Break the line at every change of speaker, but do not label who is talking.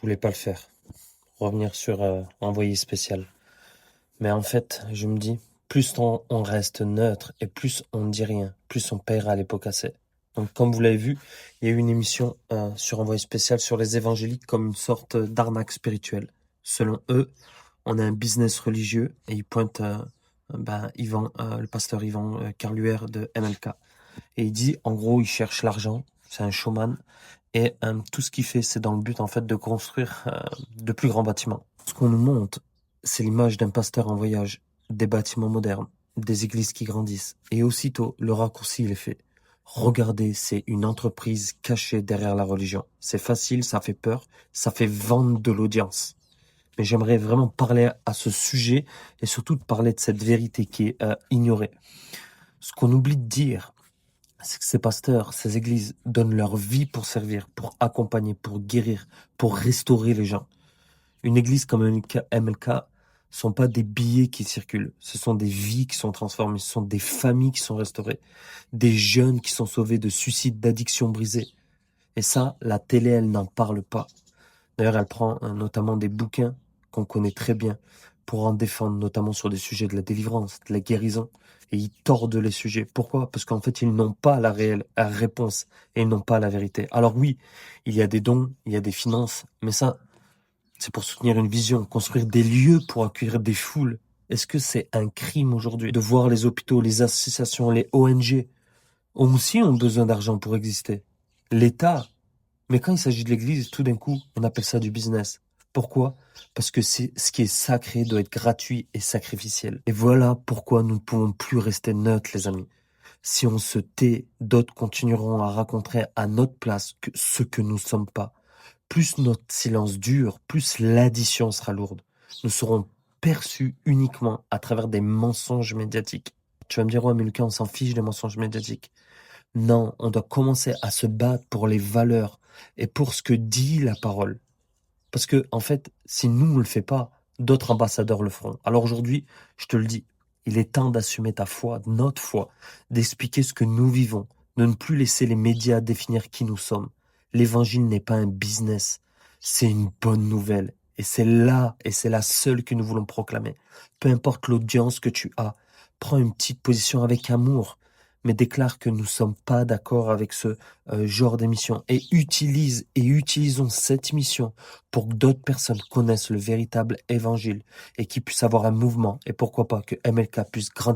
voulais pas le faire. Revenir sur envoyé spécial. Mais en fait, je me dis, plus on reste neutre et plus on ne dit rien, plus on paiera les pots cassés. Donc, comme vous l'avez vu, il y a eu une émission sur envoyé spécial sur les évangéliques comme une sorte d'arnaque spirituelle. Selon eux, on a un business religieux et ils pointent le pasteur Yvan Carluère de MLK. Et il dit, en gros, il cherche l'argent, c'est un showman, et tout ce qu'il fait, c'est dans le but, en fait, de construire de plus grands bâtiments. Ce qu'on nous montre, c'est l'image d'un pasteur en voyage, des bâtiments modernes, des églises qui grandissent. Et aussitôt, le raccourci, il est fait. Regardez, c'est une entreprise cachée derrière la religion. C'est facile, ça fait peur, ça fait vendre de l'audience. Mais j'aimerais vraiment parler à ce sujet et surtout de parler de cette vérité qui est ignorée. Ce qu'on oublie de dire, c'est que ces pasteurs, ces églises donnent leur vie pour servir, pour accompagner, pour guérir, pour restaurer les gens. Une église comme MLK sont pas des billets qui circulent, ce sont des vies qui sont transformées, ce sont des familles qui sont restaurées, des jeunes qui sont sauvés de suicides, d'addictions brisées. Et ça, la télé, elle n'en parle pas. D'ailleurs, elle prend notamment des bouquins qu'on connaît très bien pour en défendre, notamment sur des sujets de la délivrance, de la guérison. Et ils tordent les sujets. Pourquoi? Parce qu'en fait, ils n'ont pas la réelle réponse et ils n'ont pas la vérité. Alors oui, il y a des dons, il y a des finances, mais ça, c'est pour soutenir une vision, construire des lieux pour accueillir des foules. Est-ce que c'est un crime aujourd'hui de voir les hôpitaux, les associations, les ONG aussi ont besoin d'argent pour exister? L'État, mais quand il s'agit de l'église, tout d'un coup, on appelle ça du business. Pourquoi? Parce que ce qui est sacré doit être gratuit et sacrificiel. Et voilà pourquoi nous ne pouvons plus rester neutres, les amis. Si on se tait, d'autres continueront à raconter à notre place ce que nous ne sommes pas. Plus notre silence dure, plus l'addition sera lourde. Nous serons perçus uniquement à travers des mensonges médiatiques. Tu vas me dire, ouais, mais Lucas, on s'en fiche des mensonges médiatiques. Non, on doit commencer à se battre pour les valeurs et pour ce que dit la parole. Parce que, en fait, si nous ne le fait pas, d'autres ambassadeurs le feront. Alors aujourd'hui, je te le dis, il est temps d'assumer ta foi, notre foi, d'expliquer ce que nous vivons, de ne plus laisser les médias définir qui nous sommes. L'évangile n'est pas un business, c'est une bonne nouvelle. Et c'est là, et c'est la seule que nous voulons proclamer. Peu importe l'audience que tu as, prends une petite position avec amour, mais déclare que nous ne sommes pas d'accord avec ce genre d'émission et utilisons cette mission pour que d'autres personnes connaissent le véritable évangile et qu'ils puissent avoir un mouvement et pourquoi pas que MLK puisse grandir.